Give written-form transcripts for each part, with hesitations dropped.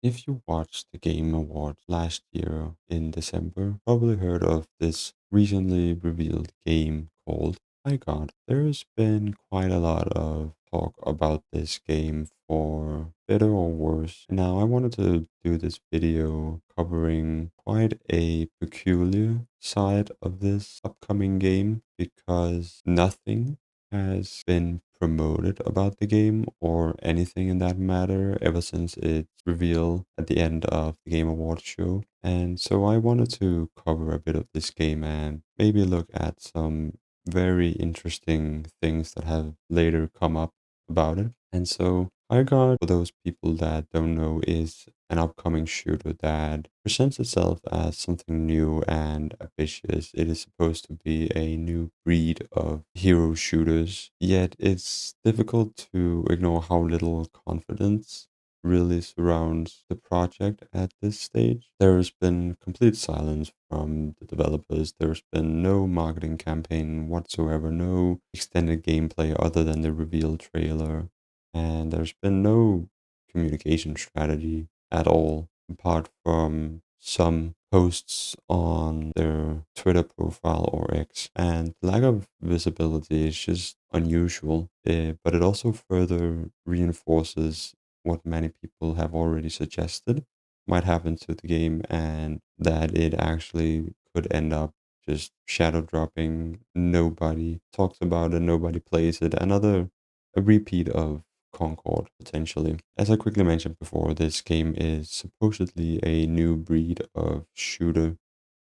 If you watched the Game Awards last year in December, probably heard of this recently revealed game called HighGuard. There's been quite a lot of talk about this game for better or worse. Now, I wanted to do this video covering quite a peculiar side of this upcoming game because nothing has been promoted about the game or anything in that matter ever since its reveal at the end of the Game Awards show. And so I wanted to cover a bit of this game and maybe look at some very interesting things that have later come up about it. And so HighGuard, for those people that don't know, is an upcoming shooter that presents itself as something new and ambitious. It is supposed to be a new breed of hero shooters, yet it's difficult to ignore how little confidence really surrounds the project at this stage. There's been complete silence from the developers. There's been no marketing campaign whatsoever, no extended gameplay other than the reveal trailer, and there's been no communication strategy at all, apart from some posts on their Twitter profile or X. And the lack of visibility is just unusual, but it also further reinforces what many people have already suggested might happen to the game, and that it actually could end up just shadow dropping. Nobody talks about it, nobody plays it. A repeat of Concord, potentially. As I quickly mentioned before, this game is supposedly a new breed of shooter.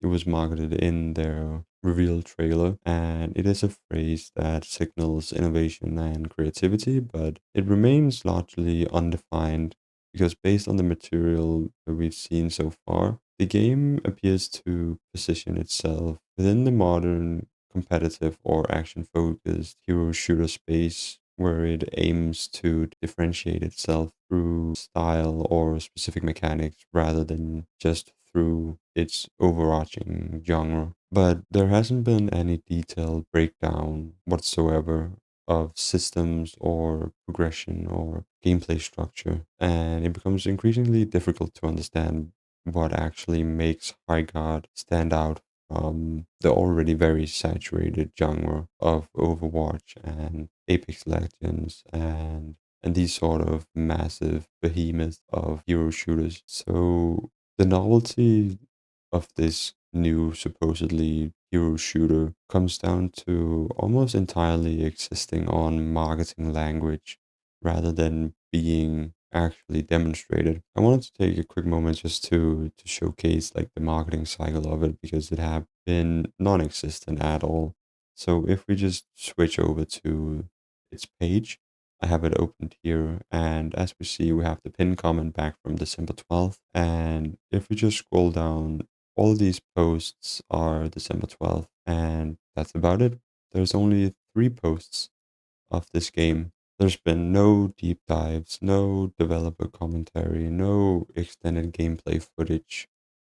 It was marketed in their reveal trailer, and it is a phrase that signals innovation and creativity, but it remains largely undefined because, based on the material that we've seen so far, the game appears to position itself within the modern competitive or action focused hero shooter space where it aims to differentiate itself through style or specific mechanics rather than just through its overarching genre. But there hasn't been any detailed breakdown whatsoever of systems or progression or gameplay structure, and it becomes increasingly difficult to understand what actually makes HighGuard stand out the already very saturated genre of Overwatch and Apex Legends and these sort of massive behemoths of hero shooters. So the novelty of this new supposedly hero shooter comes down to almost entirely existing on marketing language rather than being actually demonstrated. I wanted to take a quick moment just to showcase like the marketing cycle of it because it have been non-existent at all. So if we just switch over to its page, I have it opened here, and as we see, we have the pinned comment back from December 12th. And if we just scroll down, all these posts are December 12th, and that's about it. There's only 3 posts of this game. There's been no deep dives, no developer commentary, no extended gameplay footage,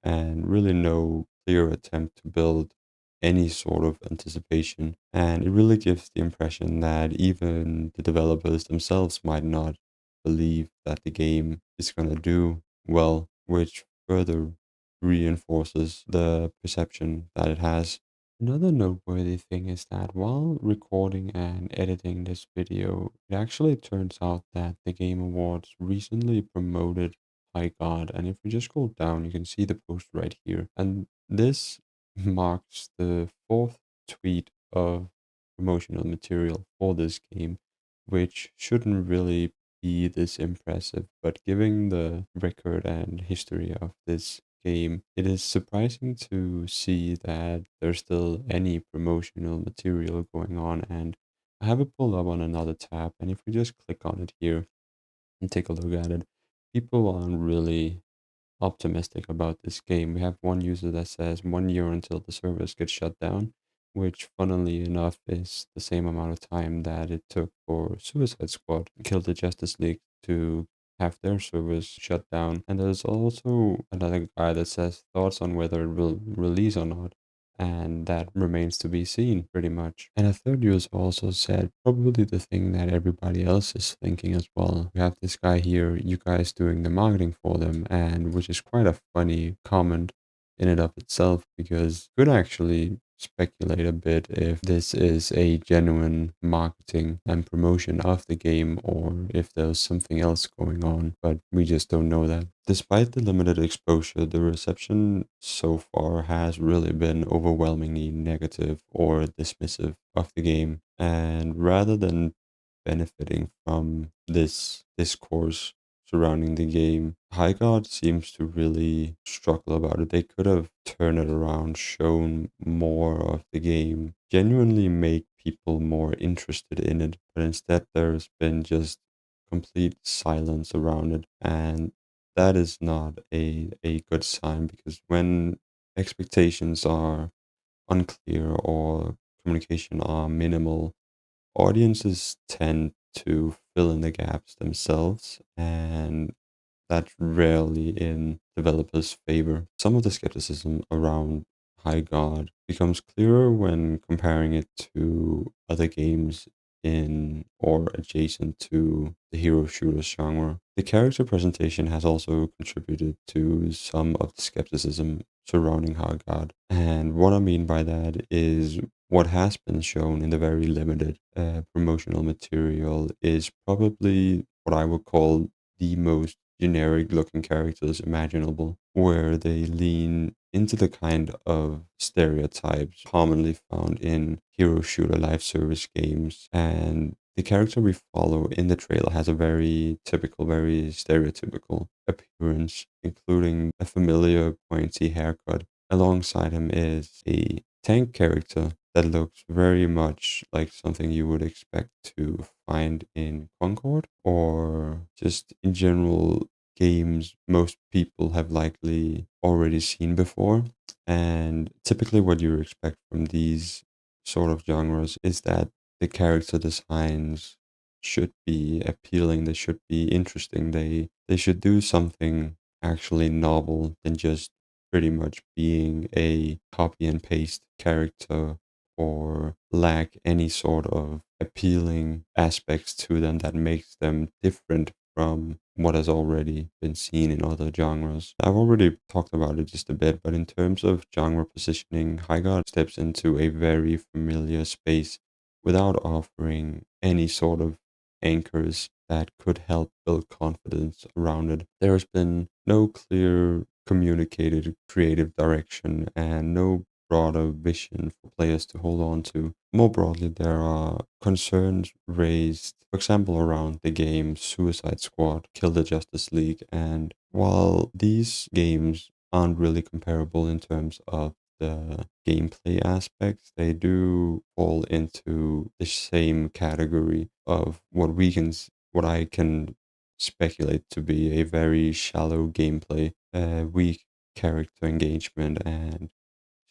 and really no clear attempt to build any sort of anticipation. And it really gives the impression that even the developers themselves might not believe that the game is going to do well, which further reinforces the perception that it has. Another noteworthy thing is that while recording and editing this video, it actually turns out that the Game Awards recently promoted HighGuard, and if we just scroll down, you can see the post right here. And this marks the fourth tweet of promotional material for this game, which shouldn't really be this impressive, but given the record and history of this game, it is surprising to see that there's still any promotional material going on. And I have it pulled up on another tab, and if we just click on it here and take a look at it, people aren't really optimistic about this game. We have one user that says 1 year until the servers get shut down, which funnily enough is the same amount of time that it took for Suicide Squad, Kill the Justice League, to have their servers shut down. And there's also another guy that says thoughts on whether it will release or not. and that remains to be seen pretty much. And a third user also said probably the thing that everybody else is thinking as well. We have this guy here, you guys doing the marketing for them, and which is quite a funny comment in and of itself, because could actually speculate a bit if this is a genuine marketing and promotion of the game or if there's something else going on, but we just don't know that. Despite the limited exposure, the reception so far has really been overwhelmingly negative or dismissive of the game. And rather than benefiting from this discourse surrounding the game, HighGuard seems to really struggle about it. They could have turned it around, shown more of the game, genuinely make people more interested in it, but instead there's been just complete silence around it. And that is not a good sign, because when expectations are unclear or communication are minimal, audiences tend to fill in the gaps themselves, and that's rarely in developers' favor. Some of the skepticism around High God becomes clearer when comparing it to other games in or adjacent to the hero shooter genre. The character presentation has also contributed to some of the skepticism surrounding High God. And what I mean by that is what has been shown in the very limited promotional material is probably what I would call the most generic looking characters imaginable, where they lean into the kind of stereotypes commonly found in hero shooter live service games. And the character we follow in the trailer has a very typical, very stereotypical appearance, including a familiar pointy haircut. Alongside him is a tank character that looks very much like something you would expect to find in Concord, or just in general games most people have likely already seen before. And typically what you expect from these sort of genres is that the character designs should be appealing, they should be interesting, they should do something actually novel than just pretty much being a copy and paste character, or lack any sort of appealing aspects to them that makes them different from what has already been seen in other genres. I've already talked about it just a bit, but in terms of genre positioning, HighGuard steps into a very familiar space without offering any sort of anchors that could help build confidence around it. There has been no clear communicated creative direction and no broader vision for players to hold on to. More broadly, there are concerns raised, for example, around the games Suicide Squad, Kill the Justice League, and while these games aren't really comparable in terms of the gameplay aspects, they do fall into the same category of what I can speculate to be a very shallow gameplay, weak character engagement, and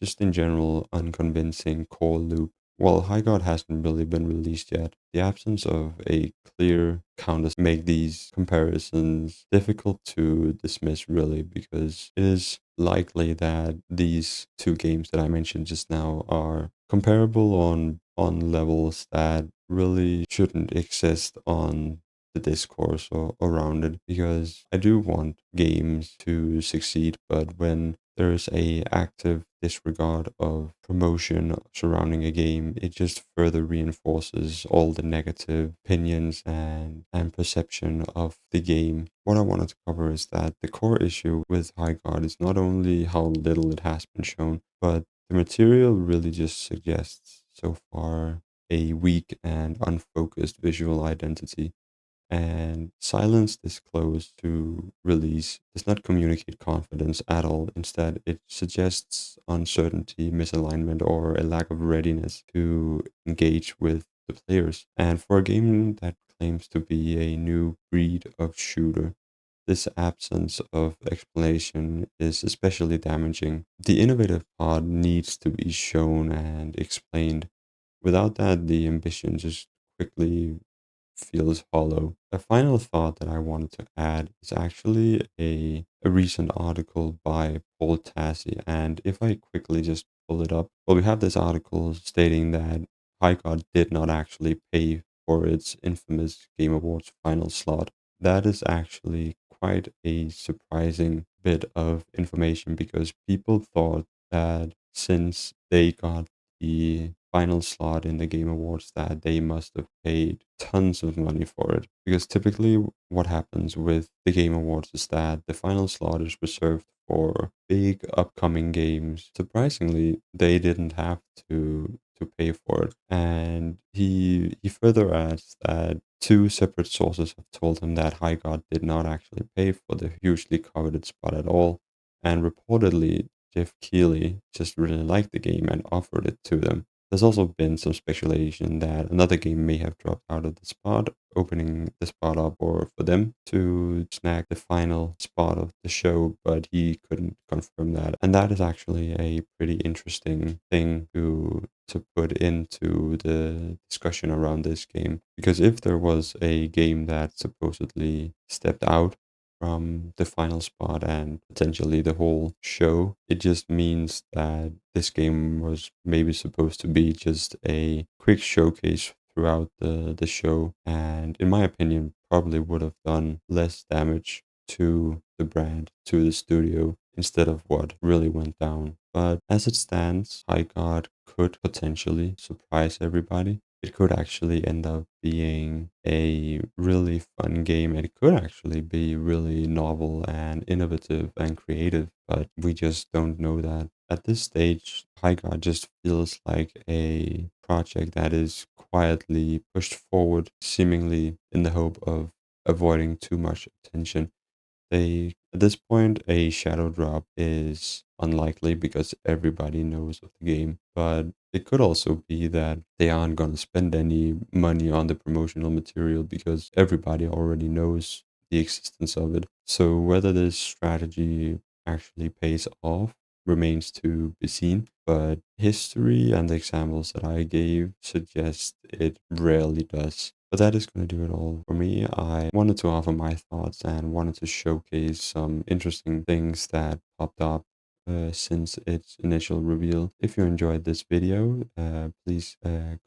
just in general unconvincing core loop. While High God hasn't really been released yet, the absence of a clear counter make these comparisons difficult to dismiss really, because it is likely that these two games that I mentioned just now are comparable on levels that really shouldn't exist on the discourse or around it, because I do want games to succeed, but when there's a active disregard of promotion surrounding a game, it just further reinforces all the negative opinions and perception of the game. What I wanted to cover is that the core issue with High God is not only how little it has been shown, but the material really just suggests so far a weak and unfocused visual identity, and silence this close to release does not communicate confidence at all. Instead, it suggests uncertainty, misalignment, or a lack of readiness to engage with the players. And for a game that claims to be a new breed of shooter, this absence of explanation is especially damaging. The innovative part needs to be shown and explained. Without that, the ambition just quickly feels hollow. A final thought that I wanted to add is actually a recent article by Paul Tassi. And if I quickly just pull it up. Well, we have this article stating that HighGuard did not actually pay for its infamous Game Awards final slot. That is actually quite a surprising bit of information because people thought that since they got the final slot in the Game Awards that they must have paid tons of money for it. Because typically what happens with the Game Awards is that the final slot is reserved for big upcoming games. Surprisingly, they didn't have to pay for it. And he further adds that two separate sources have told him that HighGuard did not actually pay for the hugely coveted spot at all. And reportedly, Jeff Keighley just really liked the game and offered it to them. There's also been some speculation that another game may have dropped out of the spot, opening the spot up or for them to snag the final spot of the show, but he couldn't confirm that. And that is actually a pretty interesting thing to put into the discussion around this game. Because if there was a game that supposedly stepped out from the final spot and potentially the whole show. It just means that this game was maybe supposed to be just a quick showcase throughout the show, and in my opinion, probably would have done less damage to the brand, to the studio, instead of what really went down. But as it stands, HighGuard could potentially surprise everybody. It could actually end up being a really fun game. It could actually be really novel and innovative and creative, but we just don't know that. At this stage, HighGuard just feels like a project that is quietly pushed forward, seemingly in the hope of avoiding too much attention. At this point, a shadow drop is unlikely because everybody knows of the game, but it could also be that they aren't going to spend any money on the promotional material because everybody already knows the existence of it. So whether this strategy actually pays off remains to be seen, but history and the examples that I gave suggest it rarely does. But that is going to do it all for me. I wanted to offer my thoughts and wanted to showcase some interesting things that popped up since its initial reveal. If you enjoyed this video, please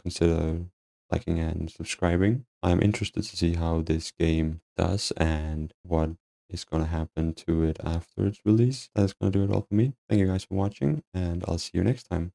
consider liking and subscribing. I'm interested to see how this game does and what is going to happen to it after its release. That's going to do it all for me. Thank you guys for watching, and I'll see you next time.